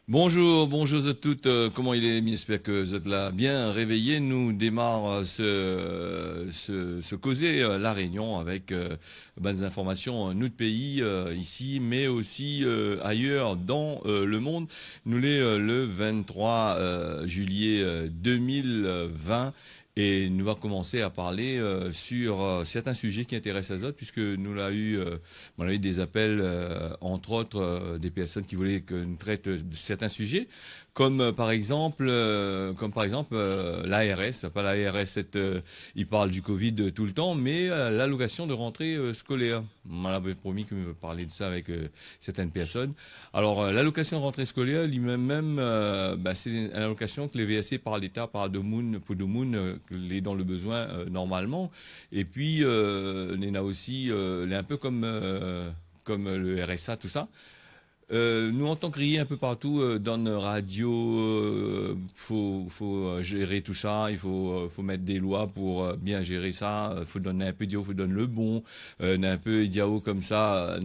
Bonjour, bonjour à toutes. Comment il est? J'espère que vous êtes là bien réveillés. Nous démarre ce causer La Réunion avec des informations nous de pays ici, mais aussi ailleurs dans le monde. Nous l'est le 23 juillet 2020. Et nous va commencer à parler sur certains sujets qui intéressent les autres, puisque on a eu des appels, entre autres, des personnes qui voulaient que nous traite de certains sujets, comme par exemple l'ARS. Pas l'ARS, il parle du Covid tout le temps, mais l'allocation de rentrée scolaire. On m'avait promis que je parler de ça avec certaines personnes. Alors, l'allocation de rentrée scolaire, c'est une allocation que les VSC par l'État, par Domoun, pour Domoun, les dans le besoin normalement. Et puis, on a aussi, un peu comme le RSA, tout ça. Nous entend crier un peu partout dans nos radios, faut gérer tout ça, faut mettre des lois pour bien gérer ça, faut donner un peu d'IO, faut donner le bon, un peu d'IAO comme ça,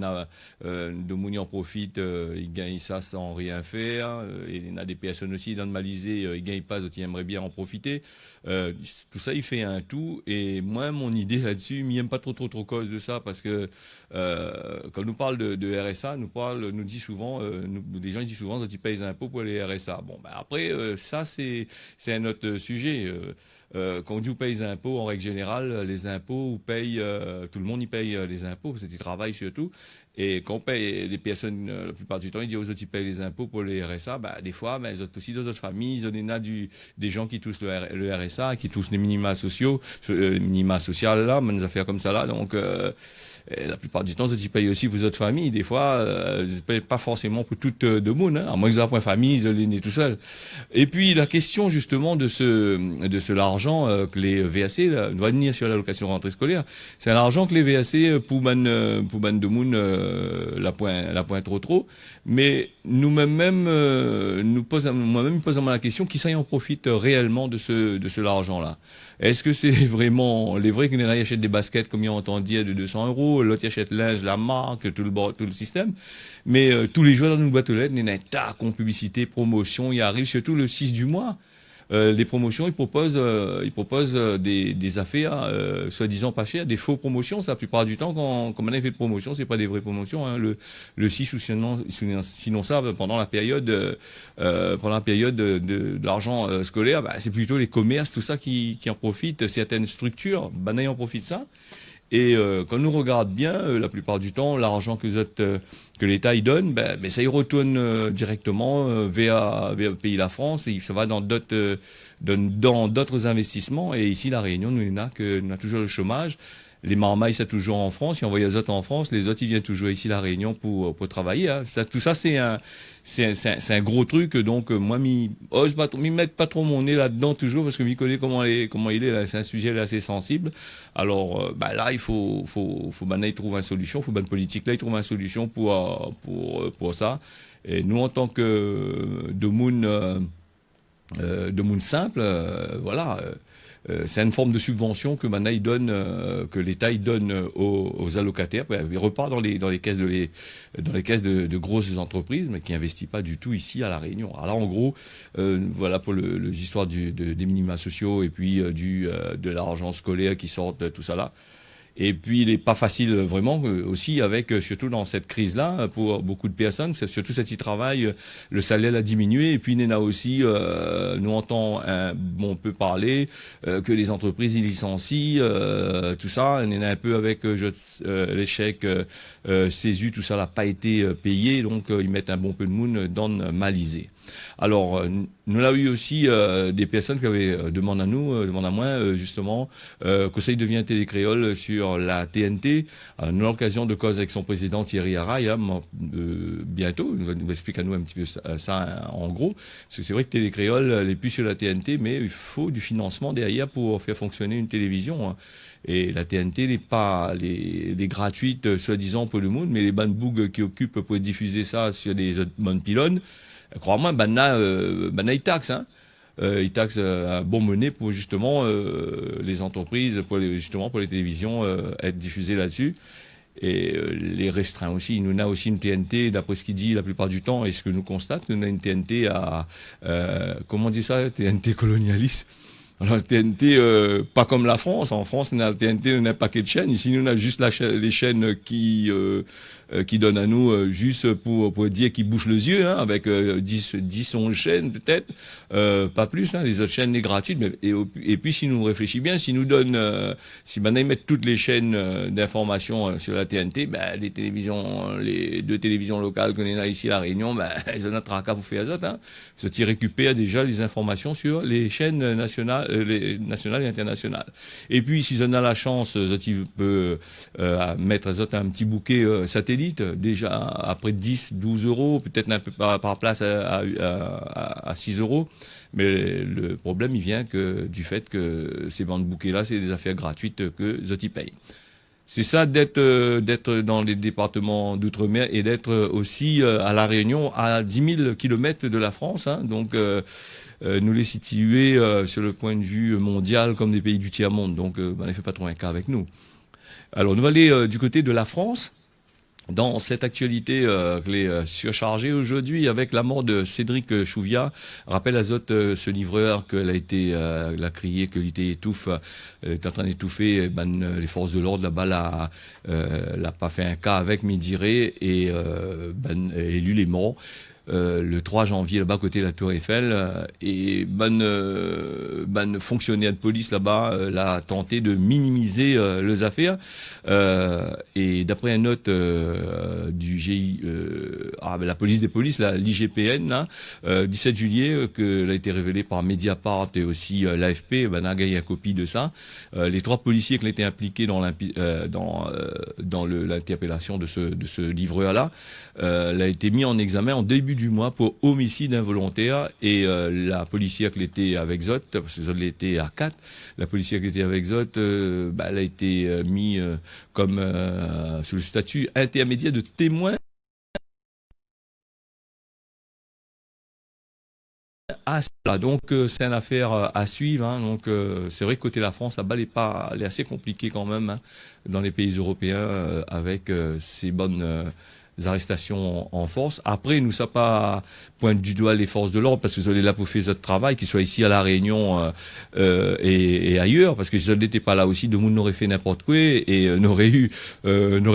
Domouni en profite, il gagne ça sans rien faire, et il y a des personnes aussi dans le Malisé, ils gagnent pas, d'autres ils aimeraient bien en profiter. Tout ça, il fait un tout, et moi, mon idée là-dessus, m'y aime pas trop cause de ça, parce que quand nous parle de RSA, nous dit souvent, des gens disent souvent qu'ils payent des impôts pour les RSA. Bon, ben après, ça c'est un autre sujet. Quand on dit on paye les impôts, en règle générale, les impôts, tout le monde y paye les impôts, parce qu'ils travaillent surtout. Et quand on paye les personnes, la plupart du temps, ils disent aux autres, ils payent les impôts pour les RSA. Bah, des fois, mais ils ont aussi d'autres familles, ils ont des gens qui touchent le RSA, qui touchent les minima sociaux, les minima sociales là, des affaires comme ça là. Donc, et la plupart du temps, ils payent aussi pour les autres familles. Des fois, ils ne payent pas forcément pour toute de monde, hein. À moins qu'ils aient un point famille, ils sont tout seuls. Et puis, la question, justement, de l'argent que les VAC, là, doit venir sur l'allocation rentrée scolaire. C'est un argent que les VAC, pour ban de monde, la point trop. Mais nous-mêmes, moi-même, pose la question, qui ça y en profite réellement de ce l'argent-là? Est-ce que c'est vraiment les vrais qui achètent des baskets, comme ils ont entendu, de 200 euros, l'autre achète linge, la marque, tout le système. Mais tous les jours dans une boîte aux lettres, il y a un tas de publicité, promotion, il arrive surtout le 6 du mois. Les promotions, ils proposent des affaires, soi-disant pas chères, des faux promotions. Ça, la plupart du temps, quand on a fait de promotion, c'est pas des vraies promotions, hein. Le 6 ou sinon ça, pendant la période de l'argent scolaire, bah, c'est plutôt les commerces, tout ça qui en profitent. Certaines structures, bah, en profitent ça. Et quand on nous regarde bien, la plupart du temps, l'argent que l'État y donne, ça y retourne directement vers le pays la France, et ça va dans d'autres investissements. Et ici, la Réunion, nous on a toujours le chômage. Les marmailles, c'est toujours en France. Ils envoient les autres en France. Les autres, ils viennent toujours ici, la Réunion, pour travailler, hein. Tout ça, c'est un gros truc. Donc, moi, ose pas, m'y mettre pas trop mon nez là-dedans toujours, parce que m'y connais comment il est, là. C'est un sujet là, assez sensible. Alors, là, il faut maintenant, il trouve une solution. Faut une politique là, il trouve une solution pour ça. Et nous, en tant que de Moon simple, voilà. C'est une forme de subvention que maintenant que l'État il donne aux allocataires. Il repart dans les caisses dans les caisses de grosses entreprises, mais qui investissent pas du tout ici à la Réunion. Alors là, en gros, voilà pour les histoires des minima sociaux et puis de l'argent scolaire qui sortent, tout ça là. Et puis, il n'est pas facile vraiment aussi surtout dans cette crise-là, pour beaucoup de personnes, c'est surtout ceux qui travaillent, le salaire a diminué. Et puis, il y en a aussi, on peut parler que les entreprises ils licencient, tout ça. Il y en a un peu avec l'échec CESU, tout ça n'a pas été payé, donc ils mettent un bon peu de monde dans le Malisé. Alors, nous avons eu aussi des personnes qui avaient demandé à moi, justement, conseil devient télécréole sur la TNT. Nous avons l'occasion de cause avec son président Thierry Araille, hein, bientôt. Il va nous expliquer à nous un petit peu ça en gros. Parce que c'est vrai que télécréole n'est plus sur la TNT, mais il faut du financement derrière pour faire fonctionner une télévision, hein. Et la TNT n'est pas les gratuites, soi-disant, pour le monde, mais les bandes bougs qui occupent pour diffuser ça sur des autres bonnes pylônes. Crois-moi, ils taxent, hein. Ils taxent un bon monnaie pour justement les entreprises, pour les télévisions être diffusées là-dessus. les restreints aussi. Nous avons aussi une TNT, d'après ce qu'il dit la plupart du temps, et ce que nous constate, nous avons une TNT à, comment on dit ça, TNT colonialiste. Alors, la TNT, pas comme la France. En France, on a la TNT, on a un paquet de chaînes. Ici, nous, on a juste les chaînes qui donnent à nous juste pour dire qu'ils bouchent les yeux, hein, avec 10 11 chaînes peut-être, pas plus. Hein, les autres chaînes, les gratuites. Et puis, si nous réfléchissons bien, si nous donnent, si maintenant ils mettent toutes les chaînes d'information sur la TNT, ben, les 2 télévisions locales qu'on a ici à La Réunion, ben, elles ont un tracas pour faire ça. Hein. Ils récupèrent déjà les informations sur les chaînes nationales. Les nationales et internationales. Et puis, si on a la chance, ils peuvent mettre un petit bouquet satellite, déjà à près de 10, 12 euros, peut-être un peu par place à 6 euros. Mais le problème, il vient du fait que ces bandes bouquets-là, c'est des affaires gratuites que Zoti payent. C'est ça d'être dans les départements d'outre-mer et d'être aussi à La Réunion, à 10 000 kilomètres de la France. Hein, donc, nous les situer sur le point de vue mondial comme des pays du tiers-monde. Donc, on ne fait pas trop un cas avec nous. Alors, nous allons aller du côté de la France. Dans cette actualité surchargée aujourd'hui avec la mort de Cédric Chouviat, rappelle à Zot ce livreur qu'elle a été l'a crié que l'ité étouffe, elle est en train d'étouffer, les forces de l'ordre là-bas l'a pas fait un cas avec Médiré et lui les morts. Le 3 janvier là-bas côté de la Tour Eiffel et fonctionnaire de police là-bas l'a tenté de minimiser les affaires et d'après une note du GI la police des polices l'IGPN là 17 juillet que a été révélé par Mediapart et aussi l'AFP a gagné la copie de ça les 3 policiers qui ont été impliqués dans l'interpellation de ce livreur là a été mis en examen en début du mois pour homicide involontaire et la policière qui était avec Zot, parce que Zot l'était à 4, la policière qui était avec Zot, elle a été mise comme sous le statut intermédiaire de témoin. Donc c'est une affaire à suivre. Hein, donc c'est vrai que côté la France, la balle elle est assez compliquée quand même hein, dans les pays européens avec ces bonnes arrestations en force. Après, nous ça pas pointe du doigt les forces de l'ordre parce que vous allez là pour faire votre travail, qu'ils soient ici à La Réunion et ailleurs, parce que si ça n'était pas là aussi, de monde n'aurait fait n'importe quoi et n'aurait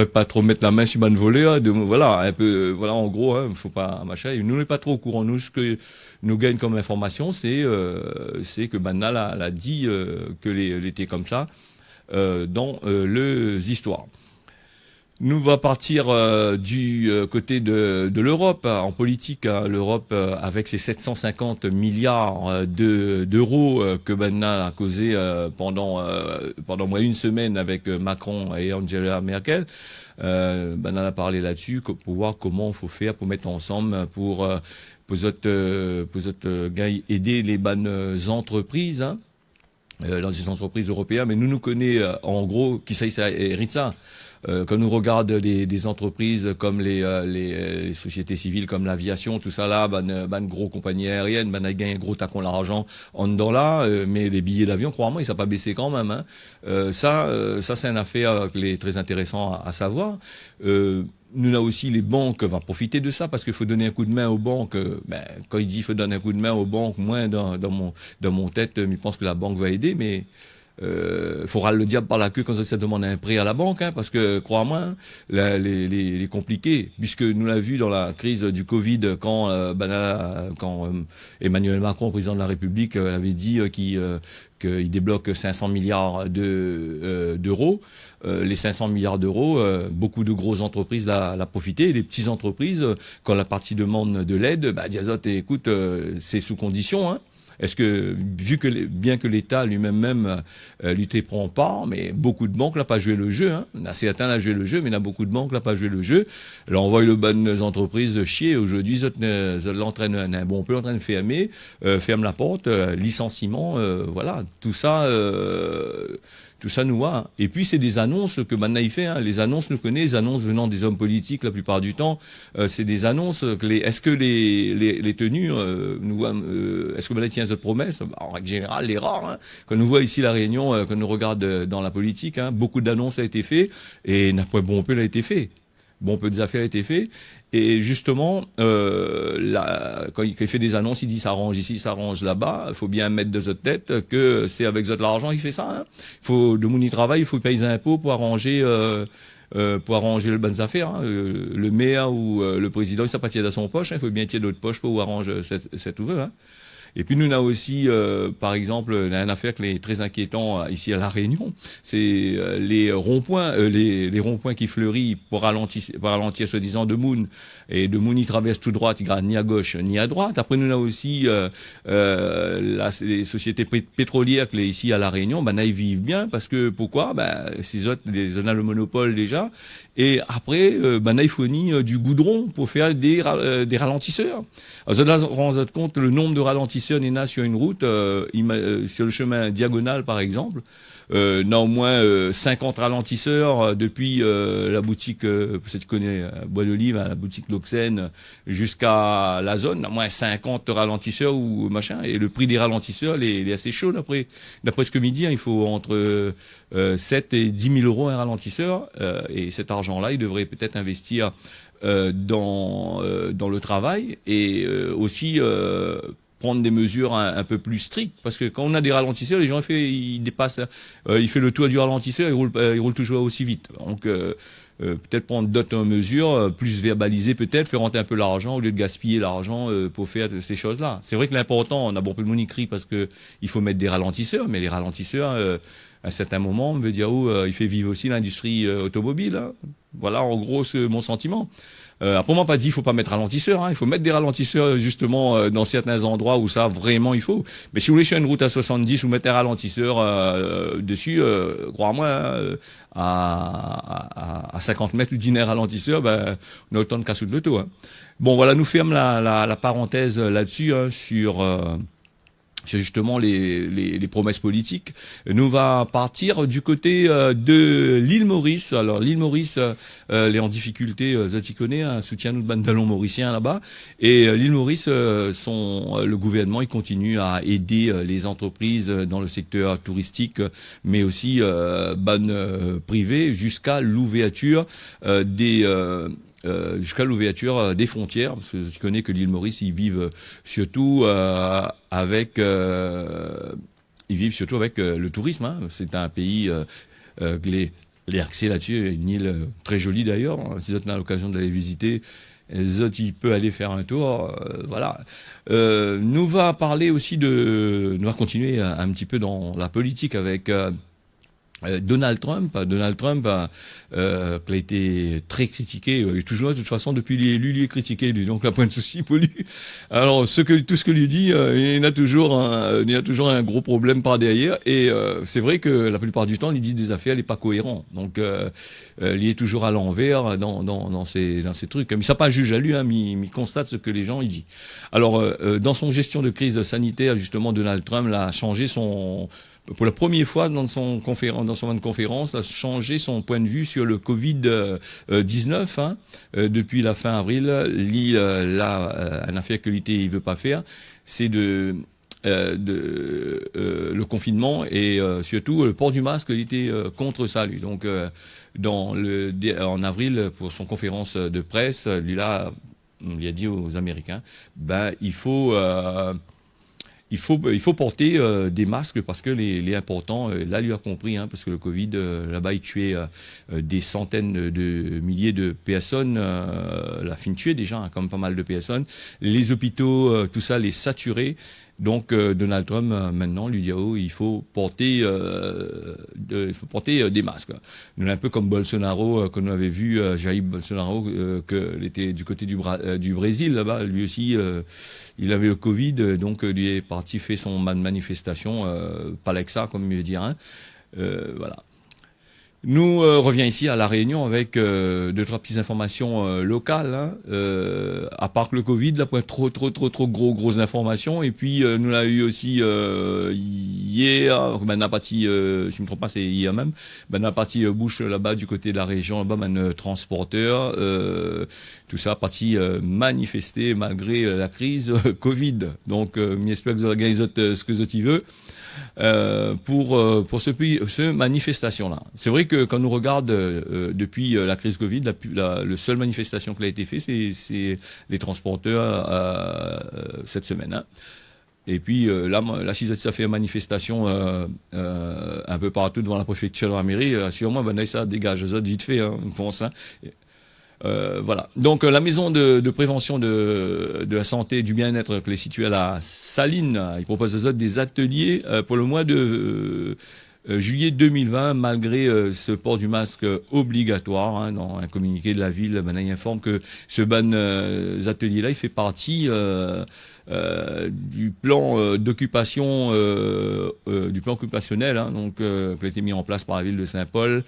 pas trop mettre la main sur une volée. Voilà, un peu, voilà en gros, hein, faut pas machin. Et nous n'est pas trop au courant. Nous, ce que nous gagne comme information, c'est que Banal a dit que l'été comme ça dans les histoires. Nous va partir du côté de l'Europe en politique. Hein, L'Europe avec ses 750 milliards d'euros que Banal a causé pendant moins une semaine avec Macron et Angela Merkel. Banal a parlé là-dessus pour voir comment il faut faire pour mettre ensemble pour aider les bonnes entreprises. Hein, dans les entreprises européennes, mais nous connaissons en gros qui ça hérite ça. Quand nous regarde des entreprises comme les sociétés civiles comme l'aviation, tout ça là, gros compagnies aériennes, a gagné un gros tacon l'argent en dedans là, mais les billets d'avion, crois-moi, ça n'a pas baissé quand même. Hein. Ça c'est une affaire qui est très intéressant à savoir. Nous avons aussi les banques vont profiter de ça parce qu'il faut donner un coup de main aux banques. Quand il dit qu'il faut donner un coup de main aux banques, moi dans mon tête, je pense que la banque va aider, mais faudra le diable par la queue quand ça demande un prêt à la banque, hein, parce que crois-moi, les compliqués, puisque nous l'avons vu dans la crise du Covid quand Emmanuel Macron, président de la République, avait dit qu'il débloque 500 milliards d'euros. Les 500 milliards d'euros, beaucoup de grosses entreprises l'a profité. Et les petites entreprises, quand la partie demande de l'aide, Diazot, écoute, c'est sous condition. Hein. Est-ce que, bien que l'État lui-même lui prend part, mais beaucoup de banques n'ont pas joué le jeu. Hein. Certains ont joué le jeu, mais il y a beaucoup de banques n'ont pas joué le jeu. Alors on voit les bonnes entreprises chier. Aujourd'hui, ils l'entraînent un bon peu en train de fermer, ferme la porte, licenciement, voilà. Tout ça, tout ça nous va. Hein. Et puis c'est des annonces que maintenant il fait. Hein. Les annonces nous connaissent, les annonces venant des hommes politiques la plupart du temps. C'est des annonces. Est-ce que les tenues, est-ce que maintenant tient cette promesse? En règle générale, les rares. Hein. Quand nous voit ici la Réunion, quand nous regarde dans la politique, hein, beaucoup d'annonces a été fait et n'a pas bon peu a été fait. Bon peu des affaires a été fait. Et justement, quand il fait des annonces, il dit ça arrange ici, ça arrange là-bas. Il faut bien mettre de votre tête que c'est avec l'argent qu'il fait ça. Hein. Il faut de mon travail, il faut payer des impôts pour arranger les bonnes affaires. Hein. Le maire ou le président, il s'appartient à son poche. Hein. Il faut bien tirer d'autres poches pour arranger cette ouvre. Hein. Et puis nous, on a aussi, par exemple, une affaire qui est très inquiétant ici à La Réunion, c'est les ronds-points qui fleurissent pour ralentir soi-disant de Moon. Et de Moon, il traverse tout droit, il ne regarde ni à gauche ni à droite. Après, nous, on a aussi les sociétés pétrolières qui sont ici à La Réunion, ben, là, ils vivent bien parce que, pourquoi? Ben, ces autres, on a le monopole déjà. Et après, ben, là, ils fournissent du goudron pour faire des ralentisseurs. Alors, vous vous rendez compte le nombre de ralentisseurs il y en a sur une route, sur le chemin diagonal par exemple, on a au moins 50 ralentisseurs depuis la boutique, si tu connais Bois d'Olive, la boutique Loxène, jusqu'à la zone, au moins 50 ralentisseurs ou machin, et le prix des ralentisseurs il est assez chaud d'après ce que midi, hein, il faut entre 7 et 10 000 euros un ralentisseur, et cet argent-là, il devrait peut-être investir dans le travail et aussi prendre des mesures un peu plus strictes, parce que quand on a des ralentisseurs, les gens ils dépassent, il fait le tour du ralentisseur, il roule toujours aussi vite. Donc peut-être prendre d'autres mesures, plus verbaliser peut-être, faire rentrer un peu l'argent au lieu de gaspiller l'argent pour faire ces choses-là. C'est vrai que l'important, on a bon peu de monde écrit parce que il faut mettre des ralentisseurs, mais les ralentisseurs, à un certain moment, on veut dire il fait vivre aussi l'industrie automobile. Hein. Voilà en gros mon sentiment. Après, moi, pas dit, il faut pas mettre ralentisseurs. Hein. Il faut mettre des ralentisseurs justement dans certains endroits où ça vraiment il faut. Mais si vous voulez sur une route à 70, vous mettez un ralentisseur dessus, crois-moi, à 50 mètres du dîner ralentisseur, ben, on a autant de casse de l'auto. Hein. Bon, voilà, nous ferme la parenthèse là-dessus hein, sur justement les promesses politiques. Nous va partir du côté de l'île Maurice. Alors l'île Maurice, elle est en difficulté, tu connais, un soutien de bandalons mauriciens là-bas. Et l'île Maurice, le gouvernement, il continue à aider les entreprises dans le secteur touristique, mais aussi privées, jusqu'à l'ouverture jusqu'à l'ouverture des frontières, parce que je connais que l'île Maurice, ils vivent surtout avec le tourisme. Hein. C'est un pays les accès là-dessus, une île très jolie d'ailleurs. Si vous avez l'occasion d'aller visiter, les autres, il peut aller faire un tour. Voilà. Nous va parler aussi nous va continuer un petit peu dans la politique avec Donald Trump qui a été très critiqué, toujours de toute façon depuis l'élu, il est critiqué, lui, donc la point de souci pour lui. Alors tout ce que lui dit, il y a toujours un gros problème par derrière, et c'est vrai que la plupart du temps, il dit des affaires, il n'est pas cohérent, donc il est toujours à l'envers dans ces trucs. Mais ça pas un juge à lui, hein, mais il constate ce que les gens il dit. Alors dans son gestion de crise sanitaire, justement, Donald Trump a changé pour la première fois dans son moment de conférence, a changé son point de vue sur le Covid-19. Hein. Depuis la fin avril, une affaire que l'IT ne veut pas faire, c'est le confinement et surtout le port du masque, il était contre ça, lui. Donc, en avril, pour son conférence de presse, il a dit aux Américains, il faut porter des masques parce que les importants, là, lui a compris, hein, parce que le Covid, là-bas, il tuait des centaines de milliers de personnes, la fin tuée déjà, hein, comme pas mal de personnes. Les hôpitaux, tout ça, les saturés. Donc Donald Trump maintenant lui dit il faut porter des masques. Nous un peu comme Bolsonaro que nous avait vu Jair Bolsonaro que était du côté du Brésil là-bas, lui aussi il avait le Covid, donc lui est parti fait son manifestation pas avec ça comme il veut dire hein. Voilà. Nous revient ici à La Réunion avec deux trois petites informations locales. Hein. À part que le Covid, là, pas trop grosses informations. Et puis nous l'a eu aussi hier. Ben, la partie, si je me trompe pas, c'est hier même. Ben, la partie bouche là-bas du côté de la région, là-bas, ben, transporteur. Tout ça parti manifester malgré la crise Covid. Donc, j'espère que vous organisez ce que vous veut. Pour ce manifestation-là. C'est vrai que quand on regarde depuis la crise Covid, la seule manifestation qui a été faite, c'est les transporteurs cette semaine. Hein. Et puis là, si ça fait une manifestation un peu partout devant la préfecture de la mairie, sûrement, ben, ça dégage ça vite fait, hein, une fonce. Hein. Voilà. Donc la maison de prévention de la santé et du bien-être qui est située à la Saline, il propose des ateliers pour le mois de juillet 2020, malgré ce port du masque obligatoire. Hein, dans un communiqué de la ville, ben, il informe que ce atelier-là, il fait partie du plan d'occupation, du plan occupationnel, hein, donc qui a été mis en place par la ville de Saint-Paul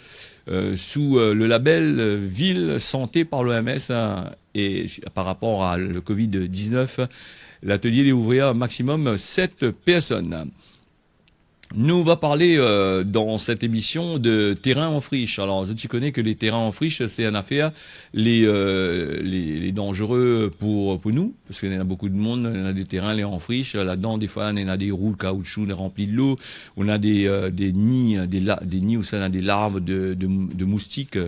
sous le label Ville Santé par l'OMS, hein, et par rapport à le Covid-19, l'atelier est ouvert à maximum 7 personnes. Nous, on va parler dans cette émission de terrain en friche. Alors, tu connais que les terrains en friche, c'est une affaire les dangereux pour nous, parce qu'il y en a beaucoup de monde, il y en a des terrains les en friche. Là-dedans, des fois, il y en a des roues de caoutchouc remplis de l'eau. On a des nids, des nids où ça a des larves de moustiques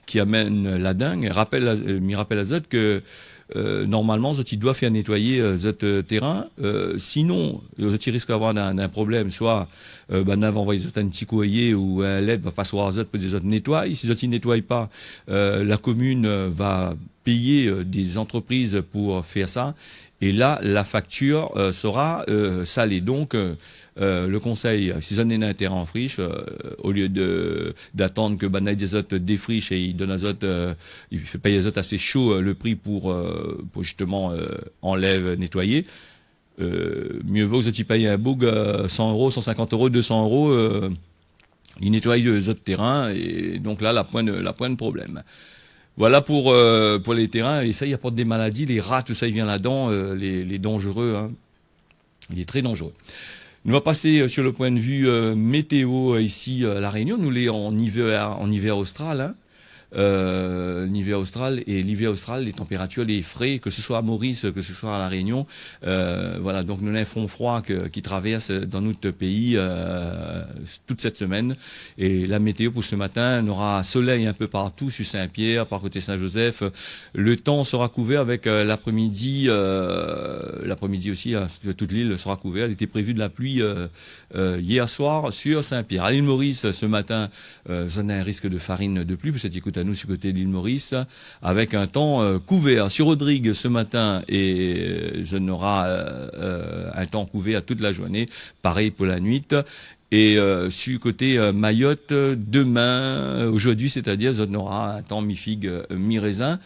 qui amènent la dengue. Me rappelle à Zot que normalement, tu dois faire nettoyer ce terrain. Sinon, tu risques d'avoir un problème. Soit, va envoyer un petit courrier ou un LED va passer pour des autres nettoient. Si tu ne nettoient pas, la commune va payer des entreprises pour faire ça. Et là, la facture sera salée. Donc, le conseil, si vous avez un terrain en friche, au lieu d'attendre que Banaï des autres défriche et il donne aux autres, il fait payer aux autres assez chaud le prix pour justement enlève, nettoyer, mieux vaut que vous payez un boug 100 euros, 150 euros, 200 euros, il nettoie les autres terrains et donc là, la pointe de problème. Voilà pour les terrains, et ça, il apporte des maladies, les rats, tout ça, il vient là-dedans, les dangereux, hein. Il est très dangereux. Nous allons passer sur le point de vue météo ici à La Réunion. Nous l'avons en hiver austral. Hein. L'hiver austral et l'hiver austral, les températures, les frais, que ce soit à Maurice, que ce soit à La Réunion, voilà. Donc nous avons un front froid qui traverse dans notre pays toute cette semaine. Et la météo pour ce matin, on aura soleil un peu partout sur Saint-Pierre, par côté Saint-Joseph. Le temps sera couvert avec l'après-midi aussi, toute l'île sera couverte. Il était prévu de la pluie hier soir sur Saint-Pierre. À l'île Maurice, ce matin, on a un risque de farine de pluie, parce que écoute à nous sur le côté de l'île Maurice, avec un temps couvert. Sur Rodrigue, ce matin, et on aura un temps couvert toute la journée, pareil pour la nuit. Et sur le côté Mayotte, demain, aujourd'hui, c'est-à-dire, on aura un temps mi-figue, mi-raisin.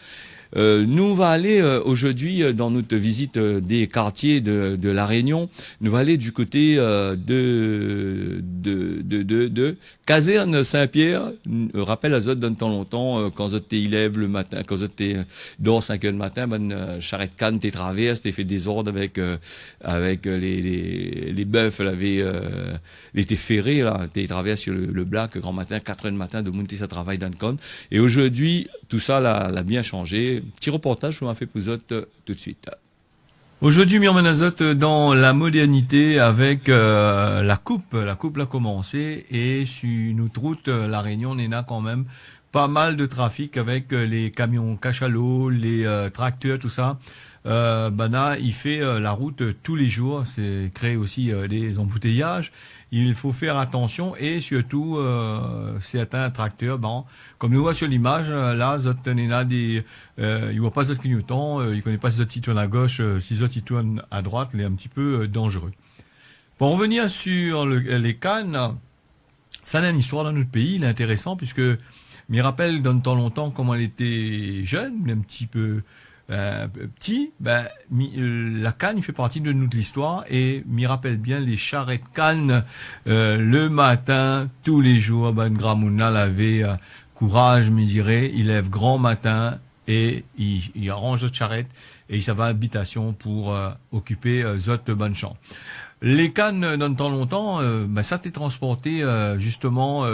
Nous, on va aller aujourd'hui dans notre visite des quartiers de La Réunion. Nous allons aller du côté de Caserne Saint-Pierre. Rappelle à Zot, donne temps longtemps, quand Zot t'es élève le matin, quand Zot t'es dehors 5 heures le matin, charrette canne, t'es traverse, t'es fait des ordres avec les bœufs, t'es ferré, là, t'es traverse sur le black, grand matin, 4 heures du matin, de monter sa travail dans le con. Et aujourd'hui, tout ça l'a bien changé. Petit reportage qu'on a fait pour Zot tout de suite. Aujourd'hui, Myrman Azot dans la modernité avec la coupe. La coupe l'a commencé et sur notre route, La Réunion, on a quand même pas mal de trafic avec les camions cachalots, les tracteurs, tout ça. Là, il fait la route tous les jours. C'est créé aussi des embouteillages. Il faut faire attention et surtout certains tracteurs, comme nous voit sur l'image, là, il voit pas Zot clignotant, il connaît pas si Zot il tourne à gauche, si Zot il tourne à droite, il est un petit peu dangereux. Pour revenir sur les cannes, ça a une histoire dans notre pays, il est intéressant puisque me rappelle dans le temps longtemps comment elle était jeune, un petit peu petit, la canne, il fait partie de notre histoire et m'y rappelle bien les charrettes cannes le matin, tous les jours. Ben, Gramouna l'avait courage, me dirait, il lève grand matin et il arrange notre charrette et il s'en va à l'habitation pour occuper zot bonne champ. Les cannes, dans le temps longtemps, ça t'est transporté justement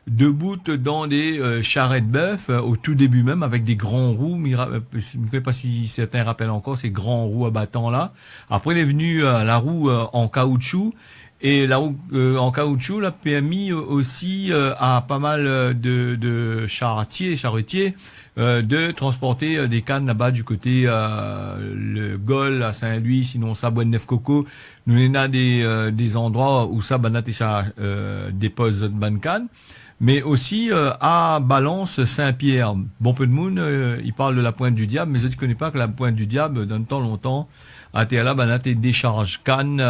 debout dans des charrettes bœufs au tout début même avec des grands roues. Je ne sais pas si certains rappellent encore ces grands roues abattants là. Après, il est venu la roue en caoutchouc. Et la roue en caoutchouc l'a permis aussi à pas mal de charretiers de transporter des cannes là-bas du côté le Gol à Saint-Louis, sinon ça Bois-de-Neuf-Coco. Nous on a des endroits où ça banat et ça dépose de bonnes cannes. Mais aussi à Balance Saint-Pierre. Bon peu de monde, il parle de la Pointe du Diable, mais je ne connais pas que la Pointe du Diable, dans le temps longtemps, a été là, banat et décharge cannes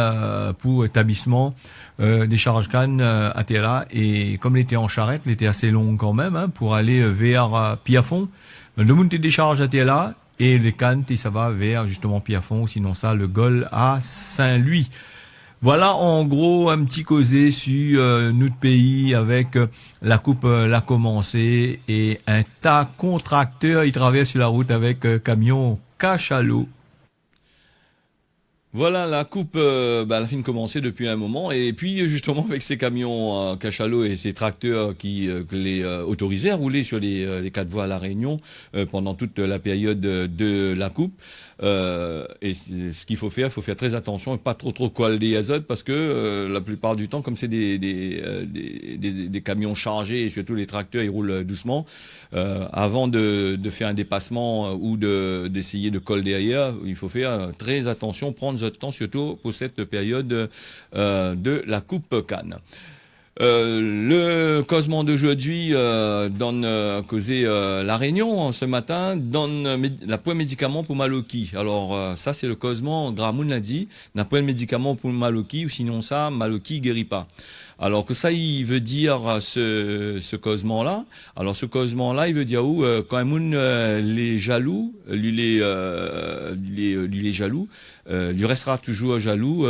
pour établissement. Décharge cannes a été là, et comme il était en charrette, il était assez long quand même, pour aller vers Piafond. Le monde décharge a été là, et les cannes, ça va vers justement Piafond, sinon ça, le Gol à Saint-Louis. Voilà en gros un petit causé sur notre pays avec la coupe l'a commencé et un tas contracteur il traverse sur la route avec camion cachalot. Voilà, la coupe, elle a fini de commencer depuis un moment. Et puis, justement, avec ces camions cachalots et ces tracteurs que les autorisés à rouler sur les quatre voies à La Réunion pendant toute la période de la coupe. Et ce qu'il faut faire très attention et pas trop coller les azotes parce que la plupart du temps, comme c'est des camions chargés et surtout les tracteurs, ils roulent doucement. Avant de faire un dépassement ou d'essayer de coller derrière, il faut faire très attention, prendre votre temps surtout pour cette période de la coupe canne. Le causement d'aujourd'hui donne causé La Réunion ce matin donne la point médicament pour Maloki. Alors ça c'est le causement, Gramoun l'a dit, n'a point de médicament pour Maloki ou sinon ça Maloki guérit pas. Alors que ça il veut dire ce causement là. Alors ce causement là il veut dire où quand un moun les jaloux lui les jaloux lui restera toujours jaloux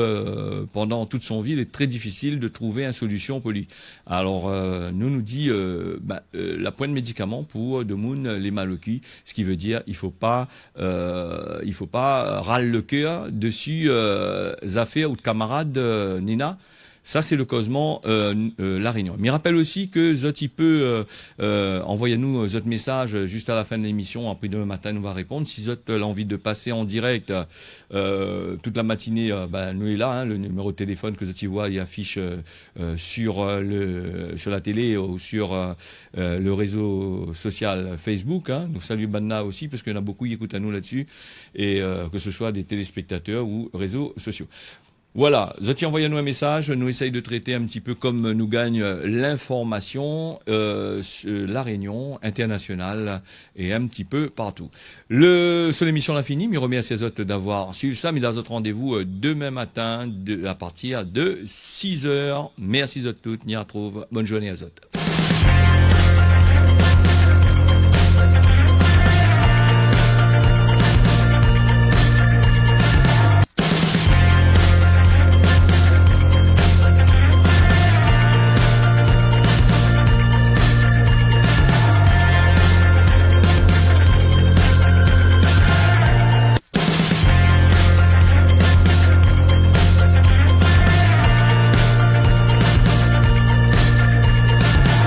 pendant toute son vie. Il est très difficile de trouver une solution pour lui. Alors nous dit la pointe de médicaments pour de moun les Maloki, ce qui veut dire il faut pas râler le cœur dessus affaires ou de camarades Nina. Ça, c'est le causement La Réunion. Mais il rappelle aussi que Zoti peut envoyer-nous Zot message juste à la fin de l'émission. Après demain matin, nous va répondre. Si Zot a envie de passer en direct toute la matinée, nous est là. Le numéro de téléphone que Zoti voit, il affiche sur la télé ou sur le réseau social Facebook. Nous saluons Banna aussi parce qu'il y en a beaucoup qui écoutent à nous là-dessus, et que ce soit des téléspectateurs ou réseaux sociaux. Voilà, Zoti envoyez-nous un message, nous essayons de traiter un petit peu comme nous gagne l'information, La Réunion, internationale et un petit peu partout. Sur l'émission l'a fini, mais remercie à Zot d'avoir suivi ça, mais dans notre rendez-vous demain matin à partir de 6h. Merci Zot toutes, n'y retrouve. Bonne journée à Zot.